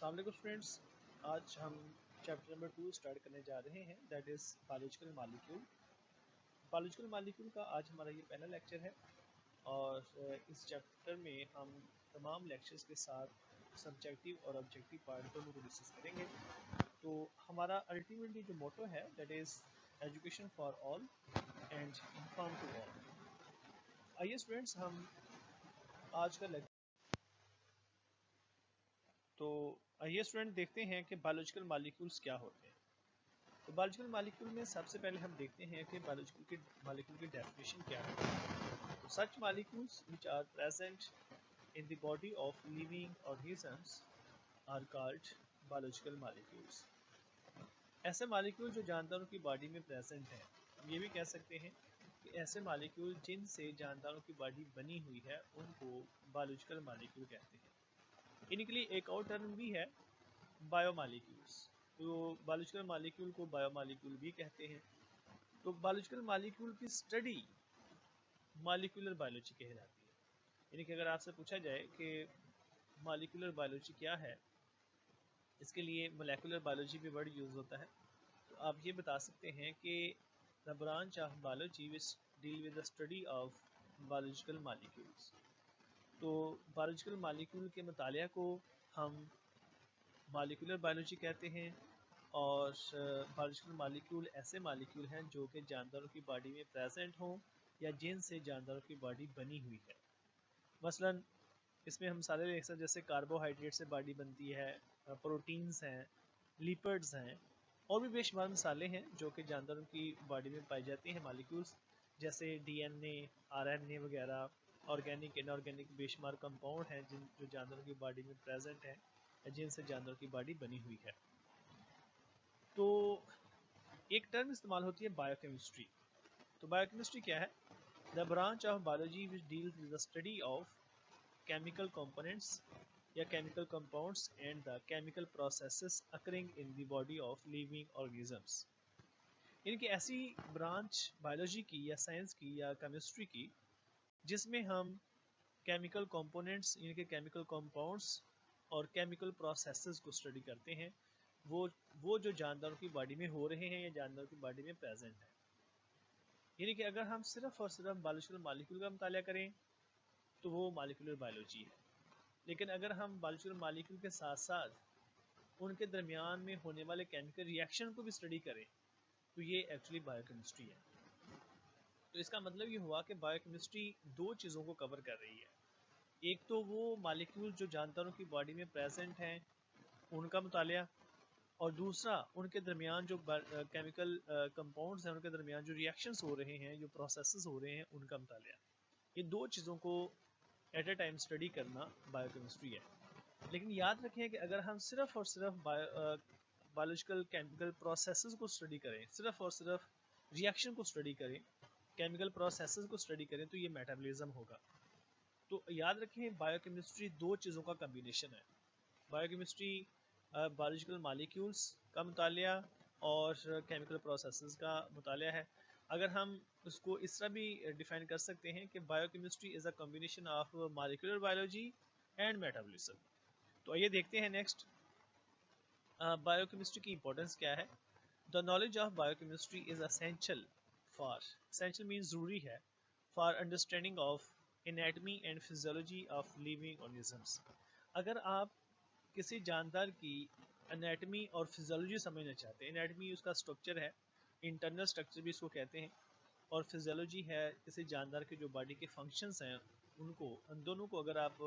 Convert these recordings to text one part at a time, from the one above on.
अस्सलाम वालेकुम स्टूडेंट्स। आज हम चैप्टर नंबर 2 स्टार्ट करने जा रहे हैं, that is biological molecule. Biological molecule का आज हमारा ये पहला लेक्चर है और इस चैप्टर में हम तमाम लेक्चर्स के साथ सब्जेक्टिव और ऑब्जेक्टिव पार्ट दोनों को डिस्कस करेंगे। तो हमारा अल्टीमेटली जो मोटो है that is education for all and inform to all. आइए स्टूडेंट्स, हम आज का लेक्चर आइए स्टूडेंट देखते हैं कि बायोलॉजिकल मॉलिक्यूल्स क्या होते हैं। तो बायोलॉजिकल मॉलिक्यूल में सबसे पहले हम देखते हैं कि बायोलॉजिकल मॉलिक्यूल की डेफिनेशन क्या है। तो such molecules which are present in the body of living organisms are called biological molecules. ऐसे मॉलिक्यूल जो जानदारों की बॉडी में प्रेजेंट हैं, हम ये भी कह सकते हैं कि ऐसे मॉलिक्यूल जिनसे जानदारों की बॉडी बनी हुई है उनको बायोलॉजिकल मॉलिक्यूल कहते हैं। इनके लिए एक और टर्म भी है, बायोमॉलिक्यूल्स। तो बायोलॉजिकल मॉलिक्यूल को बायोमॉलिक्यूल भी कहते हैं। तो बायोलॉजिकल मॉलिक्यूल की स्टडी मॉलिक्यूलर बायोलॉजी कहलाती है। यानी कि अगर आपसे पूछा जाए कि मॉलिक्यूलर बायोलॉजी क्या है, इसके लिए मोलेकुलर बायोलॉजी भी वर्ड यूज़ होता है। तो आप ये बता सकते हैं कि the branch of biology which deal with the study of biological molecules. तो बायोलॉजिकल मॉलिक्यूल के मुतालिया को हम मॉलिक्यूलर बायोलॉजी कहते हैं और बायोलॉजिकल मॉलिक्यूल ऐसे मॉलिक्यूल हैं जो कि जानदारों की बॉडी में प्रेजेंट हों या जिनसे जानदारों की बॉडी बनी हुई है। मसलन इसमें हम सारे देख सकते, जैसे कार्बोहाइड्रेट से बॉडी बनती है, प्रोटीन्स हैं, लिपिड्स हैं और भी बेशुमार मिसालें हैं जो कि जानदारों की बॉडी में पाई जाती हैं मॉलिक्यूल्स, जैसे डीएनए, आरएनए वगैरह, ऑर्गेनिक इनऑर्गेनिक बेशुमार कंपाउंड हैं जो जानदारों की बॉडी में प्रेजेंट हैं या जिनसे जानदारों की बॉडी बनी हुई है। तो एक टर्म इस्तेमाल होती है बायोकेमिस्ट्री। तो बायोकेमिस्ट्री क्या है? The branch of biology which deals with the study of chemical components या chemical compounds and the chemical processes occurring in the body of living organisms. इनकी ऐसी ब्रांच बायोलॉजी की या साइंस की या केमिस्ट्री की जिसमें हम केमिकल कंपोनेंट्स, इनके केमिकल कंपाउंड्स और केमिकल प्रोसेसेस को स्टडी करते हैं, वो जो जानदारों की बॉडी में हो रहे हैं या जानदारों की बॉडी में प्रेजेंट है। यानी कि अगर हम सिर्फ और सिर्फ बायोलॉजिकल मॉलिक्यूल का मुताला करें तो वो मॉलिक्यूलर बायोलॉजी है, लेकिन अगर हम बायोलॉजिकल मॉलिक्यूल के साथ साथ उनके दरमियान में होने वाले केमिकल रिएक्शन को भी स्टडी करें तो ये एक्चुअली बायोकेमिस्ट्री है। तो इसका मतलब ये हुआ कि बायोकेमिस्ट्री दो चीज़ों को कवर कर रही है। एक तो वो मॉलिक्यूल जो जानदारों की बॉडी में प्रेजेंट हैं उनका मुताला, और दूसरा उनके दरमियान जो केमिकल कंपाउंड्स हैं, उनके दरमियान जो रिएक्शंस हो रहे हैं, जो प्रोसेसेस हो रहे हैं, उनका मुताला। ये दो चीज़ों को एट ए टाइम स्टडी करना बायोकेमिस्ट्री है। लेकिन याद रखें कि अगर हम सिर्फ और सिर्फ बायोलॉजिकल केमिकल प्रोसेसेस को स्टडी करें, सिर्फ और सिर्फ रिएक्शन को स्टडी करें, केमिकल प्रोसेसेस को स्टडी करें, तो ये मेटाबॉलिज्म होगा। तो याद रखें बायोकेमिस्ट्री दो चीज़ों का कम्बिनेशन है। बायोकेमिस्ट्री बायोलॉजिकल मॉलिक्यूल्स का मुतालिया और केमिकल प्रोसेसेस का मुतालिया है। अगर हम उसको इस तरह भी डिफाइन कर सकते हैं कि biochemistry is a combination of molecular biology and metabolism. तो आइए देखते हैं नेक्स्ट बायोकेमिस्ट्री की इंपॉर्टेंस क्या है। The knowledge of biochemistry is essential for, essential means ज़रूरी है, for understanding of anatomy and physiology of living organisms. अगर आप किसी जानदार की एनाटमी और फिजियोलॉजी समझना चाहते हैं, एनाटमी उसका स्ट्रक्चर है, इंटरनल स्ट्रक्चर भी इसको कहते हैं, और फिजियोलॉजी है किसी जानदार के जो बॉडी के फंक्शंस हैं उनको, उन दोनों को अगर आप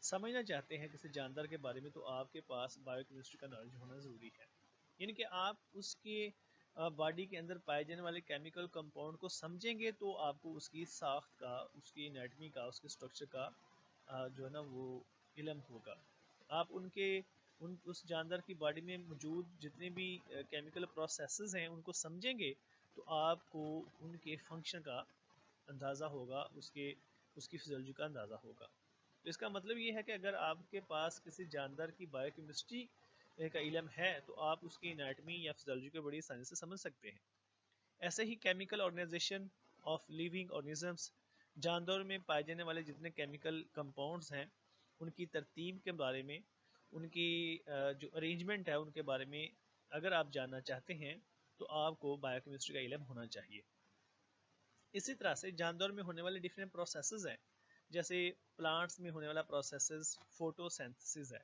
समझना चाहते हैं किसी जानदार के बारे में, तो आपके पास बायोकेमिस्ट्री का नॉलेज होना ज़रूरी है। यानी कि आप उसके बॉडी के अंदर पाए जाने वाले केमिकल कंपाउंड को समझेंगे तो आपको उसकी साख्त का, उसकी एनाटमी का, उसके स्ट्रक्चर का जो है ना वो इल्म होगा। आप उस जानदार की बॉडी में मौजूद जितने भी केमिकल प्रोसेसेस हैं उनको समझेंगे तो आपको उनके फंक्शन का अंदाज़ा होगा, उसकी फिजियोलॉजी का अंदाज़ा होगा। तो इसका मतलब ये है कि अगर आपके पास किसी जानदार की बायोकेमिस्ट्री का इल्म है तो आप उसकी एनाटमी या फिजियोलॉजी को बड़ी आसानी से समझ सकते हैं। ऐसे ही chemical organisation of living organisms, जानदारों में पाए जाने वाले जितने केमिकल कंपाउंड्स हैं उनकी तरतीब के बारे में, उनकी जो अरेंजमेंट है उनके बारे में अगर आप जानना चाहते हैं तो आपको बायोकेमिस्ट्री का इल्म होना चाहिए। इसी तरह से जानवर में होने वाले डिफरेंट प्रोसेसेस हैं, जैसे प्लांट्स में होने वाला प्रोसेसेस फोटोसिंथेसिस है,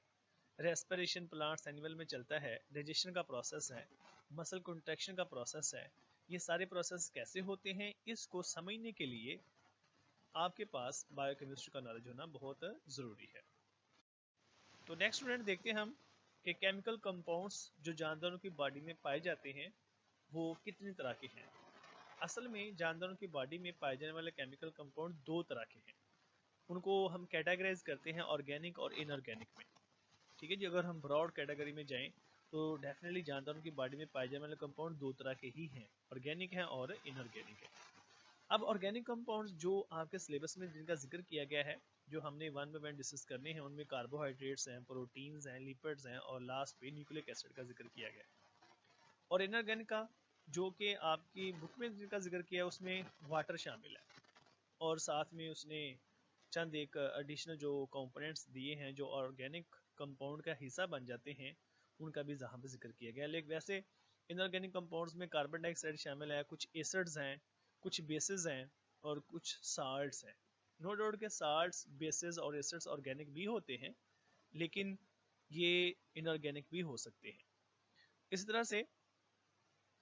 रेस्पिरेशन प्लांट्स एनिमल में चलता है, डाइजेशन का प्रोसेस है, मसल कंट्रैक्शन का प्रोसेस है। ये सारे प्रोसेस कैसे होते हैं, इसको समझने के लिए आपके पास बायोकेमिस्ट्री का नॉलेज होना बहुत ज़रूरी है। तो नेक्स्ट स्टूडेंट देखते हैं हम कि केमिकल कंपाउंड्स जो जानवरों की बॉडी में पाए जाते हैं वो कितनी तरह के हैं। असल में जानवरों की बॉडी में पाए जाने वाले केमिकल कंपाउंड दो तरह के हैं। उनको हम कैटेगराइज करते हैं ऑर्गेनिक और इनऑर्गेनिक में। ठीक है जी, अगर हम ब्रॉड कैटेगरी में जाएं तो डेफिनेटली जानवरों की बॉडी में पाए जाने वाले कंपाउंड दो तरह के ही हैं, ऑर्गेनिक हैं और इनऑर्गेनिक है। अब ऑर्गेनिक कंपाउंड्स जो आपके सिलेबस में जिनका जिक्र किया गया है, जो हमने वन बाय वन डिस्कस करने हैं, उनमें कार्बोहाइड्रेट्स हैं, प्रोटीन्स हैं, लिपिड्स हैं और लास्ट पे न्यूक्लिक एसिड का जिक्र किया गया है। और इनऑर्गेनिक का जो कि आपकी बुक में जिनका जिक्र किया है उसमें वाटर शामिल है और साथ में उसने चंद एक एडिशनल जो कंपोनेंट्स दिए हैं जो ऑर्गेनिक कंपाउंड का हिस्सा बन जाते हैं, उनका भी यहाँ पे जिक्र किया गया है। लेकिन वैसे इनऑर्गेनिक कंपाउंड्स में कार्बन डाइऑक्साइड शामिल है, कुछ एसिड्स हैं, कुछ बेसिस हैं और कुछ साल्ट्स हैं। नो डाउट के साल्ट्स, बेसिस और एसिड्स ऑर्गेनिक भी होते हैं, लेकिन ये इनऑर्गेनिक भी हो सकते हैं। इस तरह से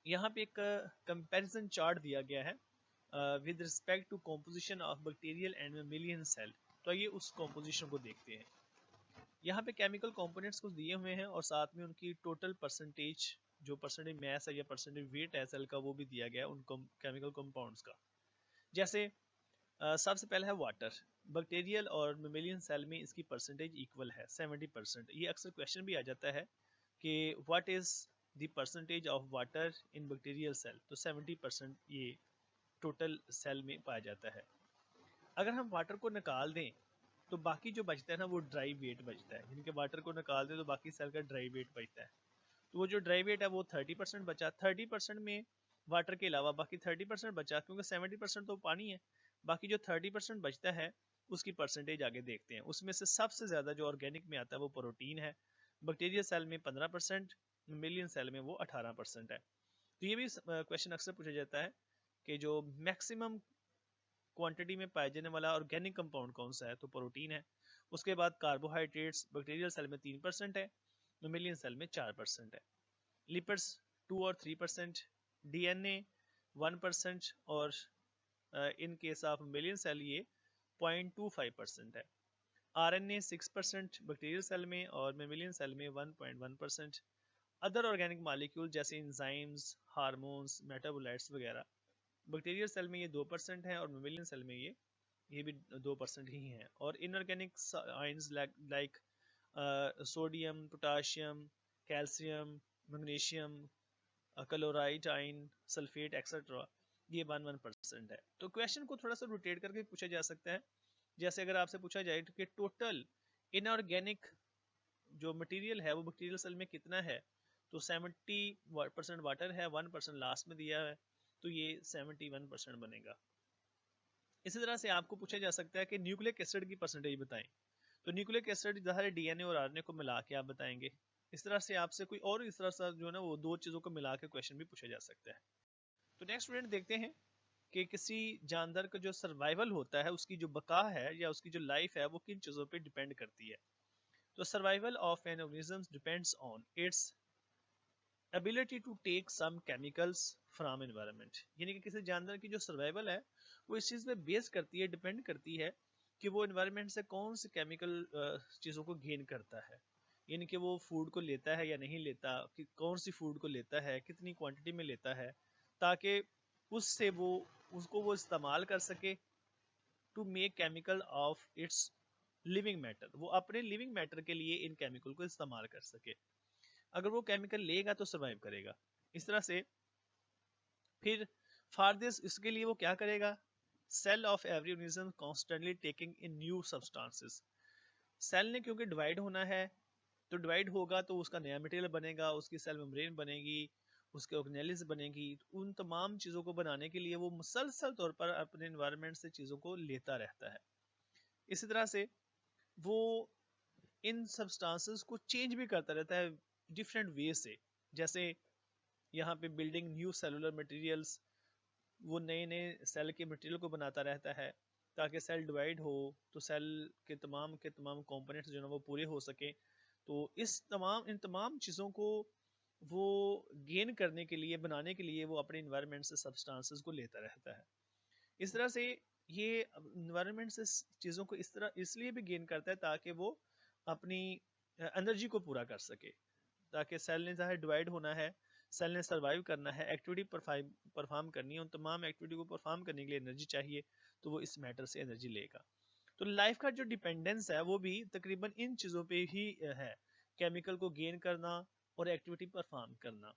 यहाँ पे एक कंपैरिजन चार्ट दिया गया है with respect to composition of bacterial and mammalian cell. तो ये उस कॉम्पोजिशन को देखते हैं। यहाँ पे केमिकल कंपोनेंट्स कुछ दिए हुए हैं और साथ में उनकी टोटल परसेंटेज, जो परसेंटेज मैस है या परसेंटेज वेट है सेल का, वो भी दिया गया है उन केमिकल कंपाउंड्स का। जैसे सबसे पहला है वाटर। बैक्टीरियल और मैमेलियन सेल में इसकी परसेंटेज इक्वल है 70%। ये अक्सर क्वेश्चन भी आ जाता है कि what is the percentage of water in bacterial cell, तो 70% ये टोटल सेल में पाया जाता है। अगर हम वाटर को निकाल दें तो बाकी जो बचता है ना वो ड्राई वेट बचता है, यानी कि वाटर को निकाल दें तो बाकी सेल का ड्राई वेट बचता है। तो वो जो ड्राई वेट है वो 30% बचा। 30% में वाटर के अलावा बाकी 30% बचा, क्योंकि 70% तो पानी है। बाकी जो 30% बचता है उसकी परसेंटेज आगे देखते हैं। उसमें से सबसे ज़्यादा जो ऑर्गेनिक में आता है वो प्रोटीन है। बैक्टीरियल सेल में 15%, मिलियन सेल में वो 18% है। तो ये भी क्वेश्चन अक्सर पूछा जाता है कि जो मैक्सिमम क्वांटिटी में पाए जाने वाला ऑर्गेनिक कंपाउंड कौन सा है, तो प्रोटीन है। उसके बाद कार्बोहाइड्रेट्स बैक्टीरियल सेल में 3% है, मिलियन सेल में 4% है। लिपिड्स 2 और 3%, डीएनए 1% और in case of million cell ये 0.25% है। आरएनए 6% बैक्टीरियल सेल में और मेमिलियन सेल में 1.1%। अदर ऑर्गेनिक मॉलिक्यूल जैसे एंजाइम्स, हार्मोन्स, मेटाबोलाइट्स वगैरह बैक्टीरियल सेल में ये 2% है और मेमिलियन सेल में ये भी 2% ही है। और inorganic ions like sodium, potassium, calcium, magnesium, chloride ion, sulphate etcetera, ये 1% है। तो क्वेश्चन को थोड़ा सा रोटेट करके पूछा जा सकता है। जैसे अगर आपसे पूछा जाए कि टोटल इनऑर्गेनिक जो मटेरियल है वो बैक्टीरियल सेल में कितना है, तो 70% वाटर है, 1% लास्ट में दिया है, तो ये 71% बनेगा। इसी तरह से आपको पूछा जा सकता है कि न्यूक्लिक एसिड की परसेंटेज बताएं, तो न्यूक्लिक एसिड ज़ाहिर डीएनए और आरएनए को मिला के आप बताएंगे। इस तरह से आपसे कोई और इस तरह से जो है ना वो दो चीज़ों को मिला के क्वेश्चन भी पूछा जा सकता है। तो नेक्स्ट स्टूडेंट देखते हैं कि किसी जानवर का जो सर्वाइवल होता है, उसकी जो बका है या उसकी जो लाइफ है वो किन चीज़ों पे डिपेंड करती है। तो survival of an organism depends on its ability to take some chemicals from environment. यानी कि किसी जानवर की जो सर्वाइवल है वो इस चीज़ पे बेस करती है, डिपेंड करती है कि वो एनवायरनमेंट से कौन से केमिकल चीज़ों को गेन करता है। यानी कि वो फूड को लेता है या नहीं लेता, कि कौन सी फूड को लेता है, कितनी क्वांटिटी में लेता है, ताकि उससे वो उसको वो इस्तेमाल कर सके to make chemical of its living matter. वो अपने लिविंग मैटर के लिए इन केमिकल को इस्तेमाल कर सके। अगर वो केमिकल लेगा तो सर्वाइव करेगा। इस तरह से फिर फॉर दिस, इसके लिए वो क्या करेगा, cell of every organism constantly taking in new substances. Cell ने क्योंकि डिवाइड होना है, तो डिवाइड होगा तो उसका नया मटेरियल बनेगा, उसकी सेल मेम्ब्रेन बनेगी, उसके ऑर्गेनेल्स बनेगी। तो उन तमाम चीज़ों को बनाने के लिए वो मुसलसल तौर पर अपने एनवायरनमेंट से चीज़ों को लेता रहता है। इसी तरह से वो इन सब्सटेंसेस को चेंज भी करता रहता है डिफरेंट वे से। जैसे यहाँ पे बिल्डिंग न्यू सेलुलर मटेरियल्स, वो नए नए सेल के मटेरियल को बनाता रहता है ताकि सेल डिवाइड हो तो सेल के तमाम कंपोनेंट्स जो है वो पूरे हो सके। तो इन तमाम चीज़ों को वो गेन करने के लिए, बनाने के लिए वो अपने इन्वायरमेंट से सब्सटेंसेस को लेता रहता है। इस तरह से ये इन्वायरमेंट से चीज़ों को इस तरह इसलिए भी गेन करता है ताकि वो अपनी एनर्जी को पूरा कर सके, ताकि सेल ने चाहे डिवाइड होना है, सेल ने सर्वाइव करना है, एक्टिविटी परफॉर्म करनी है, उन तमाम एक्टिविटी को परफॉर्म करने के लिए एनर्जी चाहिए, तो वो इस मैटर से एनर्जी लेगा। तो लाइफ का जो डिपेंडेंस है वो भी तकरीबन इन चीज़ों पे ही है, केमिकल को गेन करना और एक्टिविटी परफॉर्म करना।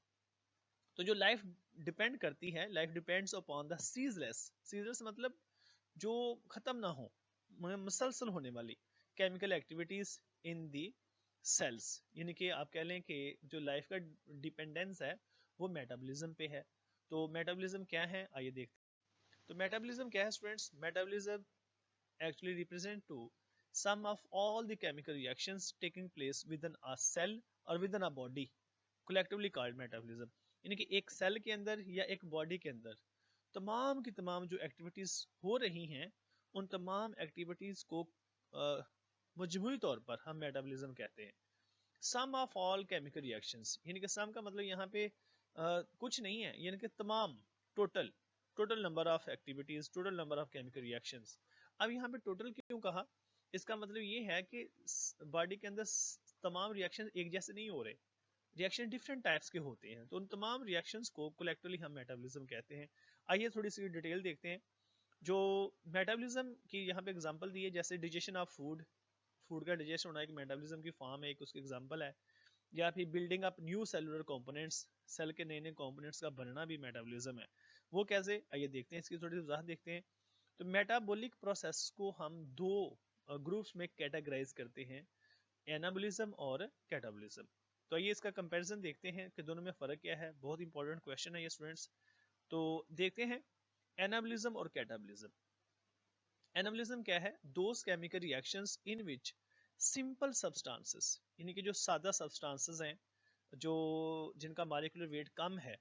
तो जो लाइफ डिपेंड करती है, life depends upon the ceaseless मतलब जो खत्म ना हो, मुसलसल होने वाली chemical activities in the cells, यानी कि आप कह लें कि जो लाइफ का डिपेंडेंस है वो मेटाबॉलिज्म पे है। तो मेटाबॉलिज्म क्या है, आइए देखते हैं। तो मेटाबॉलिज्म क्या है students? Metabolism actually represent to sum of all the chemical reactions taking place within a cell or within a body collectively called metabolism। यानी कि एक सेल के अंदर या एक बॉडी के अंदर तमाम की तमाम जो एक्टिविटीज हो रही हैं, उन तमाम एक्टिविटीज को मजमूई तौर पर हम मेटाबॉलिज्म कहते हैं। सम ऑफ ऑल केमिकल रिएक्शंस, यानी कि सम का मतलब यहाँ पे कुछ नहीं है, यानी कि तमाम, total total number of activities, total number of chemical reactions. अब यहाँ पे टोटल क्यों कहा? इसका मतलब ये है कि बॉडी के अंदर तमाम रिएक्शन एक जैसे नहीं हो रहे, रिएक्शन डिफरेंट टाइप्स के होते हैं, तो उन तमाम रिएक्शंस को कलेक्टिवली हम मेटाबॉलिज्म कहते हैं। आइए थोड़ी सी डिटेल देखते हैं। जो मेटाबॉलिज्म की यहाँ पे एग्जांपल दी है, जैसे डिजेशन ऑफ फूड, फूड का डिजेशन होना एक मेटाबॉलिज्म की फॉर्म है, एक उसकी एग्जांपल है। या फिर building up new cellular components, cell के नए नए कंपोनेंट्स का बनना भी मेटाबॉलिज्म है। वो कैसे, आइए देखते हैं, इसकी थोड़ी सी वजाहत देखते हैं। तो मेटाबॉलिक प्रोसेस को हम दो ग्रुप्स में कैटेगराइज करते हैं, एनाबॉलिज्म और कैटाबॉलिज्म। तो आइए इसका कंपैरिजन देखते हैं कि दोनों में फ़र्क क्या है। बहुत इंपॉर्टेंट क्वेश्चन है ये स्टूडेंट्स। तो देखते हैं एनाबॉलिज्म और कैटाबॉलिज्म। एनाबॉलिज्म क्या है? Those chemical reactions in which simple substances, यानी कि जो सादा सब्सटेंसेस हैं, जो जिनका मॉलिक्यूलर वेट कम है,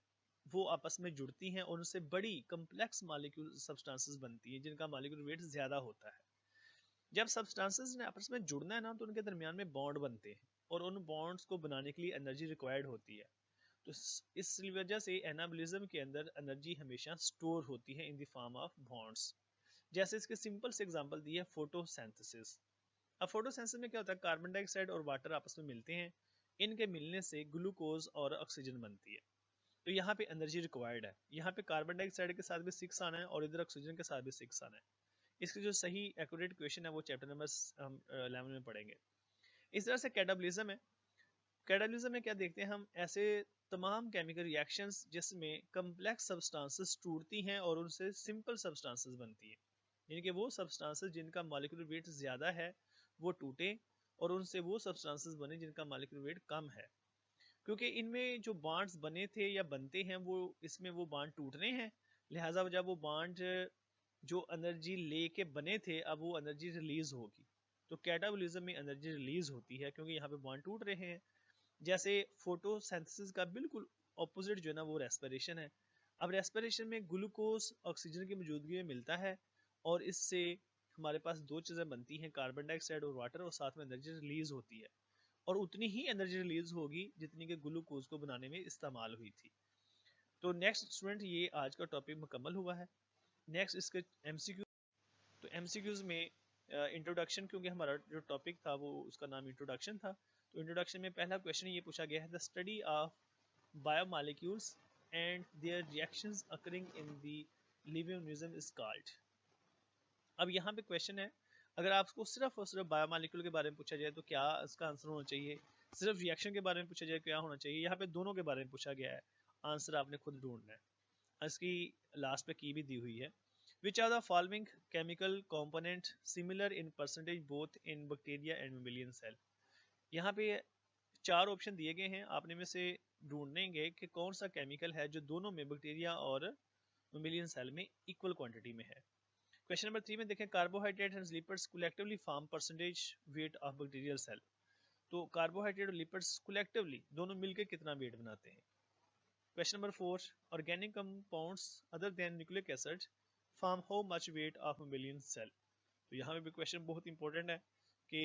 वो आपस में जुड़ती हैं और उनसे बड़ी कम्प्लेक्स मॉलिक्यूल सब्सटेंसेस बनती हैं जिनका मॉलिक्यूलर वेट ज़्यादा होता है। जब सब्सटेंसेस ने आपस में जुड़ना है ना, तो उनके दरमियान में बॉन्ड बनते हैं और उन बॉन्ड्स को बनाने के लिए एनर्जी रिक्वायर्ड होती है। तो इस वजह से एनाबॉलिज्म के अंदर एनर्जी हमेशा स्टोर होती है in the form of bonds. जैसे इसके सिंपल से एग्जांपल दी है फोटोसिंथेसिस। अब फोटोसिंथेसिस में क्या होता है? कार्बन डाइऑक्साइड और वाटर आपस में मिलते हैं, इनके मिलने से ग्लूकोज और ऑक्सीजन बनती है। तो यहाँ पे एनर्जी रिक्वायर्ड है। यहाँ पे कार्बन डाइऑक्साइड के साथ भी 6 आना है और इधर ऑक्सीजन के साथ भी 6 आना है। इसकी जो सही एक्यूरेट क्वेश्चन है वो चैप्टर नंबर 11 में पढ़ेंगे। इस तरह से कैटाबॉलिज्म है। कैटाबॉलिज्म में क्या देखते हैं हम? ऐसे तमाम केमिकल रिएक्शंस जिसमें कम्प्लेक्स सब्सटेंसेस टूटती हैं और उनसे सिंपल सब्सटेंसेस बनती हैं, यानी कि वो सब्सटेंसेस जिनका मॉलिक्यूलर वेट ज़्यादा है वो टूटे और उनसे वो सब्सटेंसेस बने जिनका मॉलिक्यूलर वेट कम है। क्योंकि इनमें जो बॉन्ड्स बने थे या बनते हैं वो इसमें वो बॉन्ड टूटने हैं, लिहाजा जब वो बॉन्ड जो एनर्जी लेके बने थे अब वो एनर्जी रिलीज होगी। तो कैटाबॉलिज्म में एनर्जी रिलीज होती है क्योंकि यहाँ पे बॉन्ड टूट रहे हैं। जैसे फोटोसिंथेसिस का बिल्कुल ऑपोजिट जो है ना वो रेस्पिरेशन है। अब रेस्पिरेशन में ग्लूकोज ऑक्सीजन की मौजूदगी में मिलता है और इससे हमारे पास दो चीज़ें बनती हैं, कार्बन डाइऑक्साइड और वाटर, और साथ में एनर्जी रिलीज होती है और उतनी ही एनर्जी रिलीज होगी जितनी कि ग्लूकोज को बनाने में इस्तेमाल हुई थी। तो नेक्स्ट स्टूडेंट, ये आज का टॉपिक मुकम्मल हुआ है। नेक्स्ट इसके एमसीक्यू। तो एमसीक्यूज में इंट्रोडक्शन, क्योंकि हमारा जो टॉपिक था वो उसका नाम इंट्रोडक्शन था, तो इंट्रोडक्शन में पहला क्वेश्चन ये पूछा गया है, the study of biomolecules and there reactions occurring in the living organism is called. अब यहाँ पे क्वेश्चन है, अगर आपको सिर्फ और सिर्फ बायोमॉलिक्यूल के बारे में पूछा जाए तो क्या इसका आंसर होना चाहिए? सिर्फ रिएक्शन के बारे में पूछा जाए क्या होना चाहिए? यहाँ पे दोनों के बारे में पूछा गया है, आंसर आपने खुद ढूंढना है। इसकी लास्ट पे की भी दी हुई है। Which are the following chemical component similar in percentage both in bacteria and mammalian cell? यहाँ पे 4 ऑप्शन दिए गए हैं, आपने में से ढूंढेंगे कि कौन सा केमिकल है जो दोनों में, बैक्टीरिया और मेमेलियन सेल में इक्वल क्वांटिटी में है। क्वेश्चन नंबर 3 में देखें, carbohydrate and lipids collectively form percentage weight of bacterial cell. तो कार्बोहाइड्रेट और लिपिड्स कलेक्टिवली दोनों मिलकर कितना वेट बनाते हैं। Question number 4, organic compounds other than nucleic acid form how much weight of million cell. तो यहाँ पे भी क्वेश्चन बहुत इंपॉर्टेंट है कि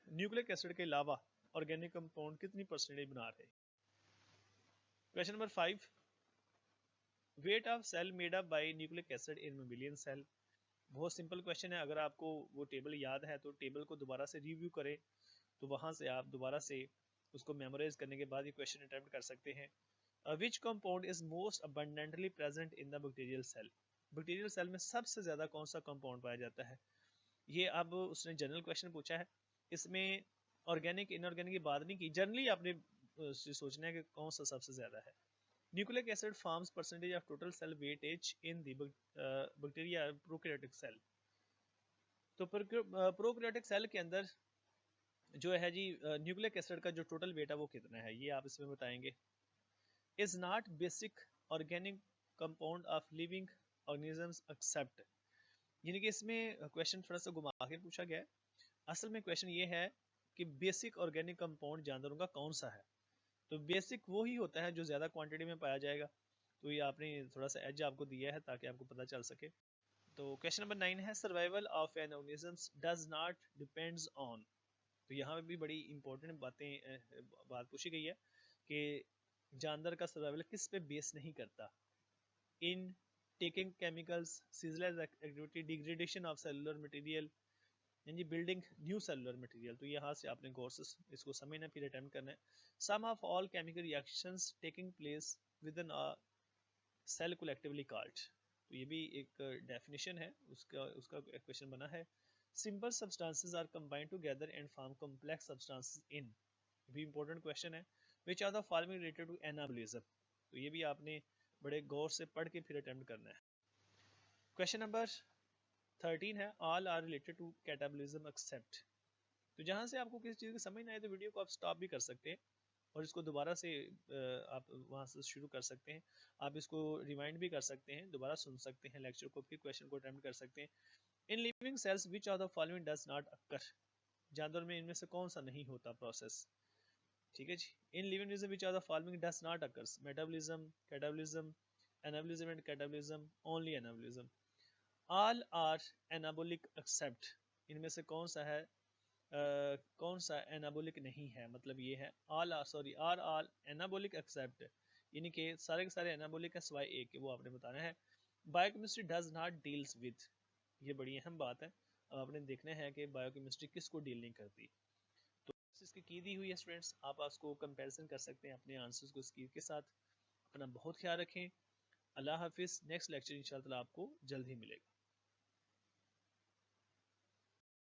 न्यूक्लिक एसिड के अलावा ऑर्गेनिक कंपाउंड कितनी परसेंटेज बना रहे हैं। Question number 5, weight of cell made up by nucleic acid in million cell. बहुत सिंपल क्वेश्चन है, अगर आपको वो टेबल याद है तो टेबल को दोबारा से रिव्यू करें, तो वहाँ से आप दोबारा से उसको मेमोराइज करने के बाद ये क्वेश्चन अटेम्प्ट कर सकते हैं। Which compound is most abundantly present in the bacterial cell. Bacterial cell में सबसे ज़्यादा कौन सा कंपाउंड पाया जाता है। ये अब उसने जनरल क्वेश्चन पूछा है, इसमें ऑर्गेनिक इनऑर्गेनिक की बात नहीं की, जनरली आपने सोचना है कि कौन सा सबसे ज़्यादा है। Nucleic acid forms percentage of total cell weightage in the bacteria prokaryotic cell. तो प्रोकैरियोटिक सेल के अंदर जो है जी न्यूक्लिक एसिड का जो टोटल वेट है वो कितना है, ये आप इसमें बताएंगे। Is not basic organic compound of living organisms except, यानी कि इसमें क्वेश्चन थोड़ा सा घुमा के पूछा गया है। असल में क्वेश्चन ये है कि बेसिक ऑर्गेनिक कंपाउंड जानवरों का कौन सा है। तो बेसिक वो ही होता है जो ज़्यादा क्वांटिटी में पाया जाएगा। तो ये आपने थोड़ा सा एज आपको दिया है ताकि आपको पता चल सके। तो क्वेश्चन नंबर 9 है, survival of N organisms does not depends on. तो यहाँ पे भी बड़ी इंपॉर्टेंट बात पूछी गई है कि जानवर का सर्वाइवल किस पे बेस नहीं करता। In taking chemicals, ceaseless activity, degradation of cellular material, यानी बिल्डिंग न्यू सेलुलर मटेरियल। तो यहाँ से आपने गौर से इसको समझना फिर अटेम्प्ट करना है। Sum of all chemical reactions taking place within a cell collectively called. तो ये भी एक डेफिनेशन है, उसका क्वेश्चन बना है। Simple substances are combined together and form complex substances in. भी इंपॉर्टेंट क्वेश्चन है। Which are the following related to anabolism. तो ये भी आपने बड़े गौर से पढ़ के फिर अटेम्प्ट करना है। क्वेश्चन नंबर 13 है, all are related to catabolism except. तो जहाँ से आपको किसी चीज़ की समझ ना आए तो वीडियो को आप स्टॉप भी कर सकते हैं और इसको दोबारा से आप वहाँ से शुरू कर सकते हैं। आप इसको रिवाइंड भी कर सकते हैं, दोबारा सुन सकते हैं लेक्चर को, फिर क्वेश्चन को अटेम्प्ट कर सकते हैं। In living cells which are the following does not occur. जानवर में इनमें से कौन सा नहीं होता प्रोसेस। ठीक है जी। In living organism which are the following does not occurs, metabolism, catabolism, anabolism and catabolism, only anabolism. All are anabolic except, इनमें से कौन सा है कौन सा एनाबोलिक नहीं है। मतलब ये है all are sorry are all anabolic except, यानी कि सारे के सारे एनाबोलिक है सिवाय एक के, वो आपने बताना है। Biochemistry does not deals with, ये बड़ी अहम बात है। अब आपने देखना है कि बायोकेमिस्ट्री किसको डील नहीं करती। तो इसकी की दी हुई है स्टूडेंट्स, आप उसको कंपैरिजन कर सकते हैं अपने आंसर्स को इसकी के साथ। अपना बहुत ख्याल रखें। अल्लाह हाफिज़। नेक्स्ट लेक्चर इंशाल्लाह आपको जल्द ही मिलेगा।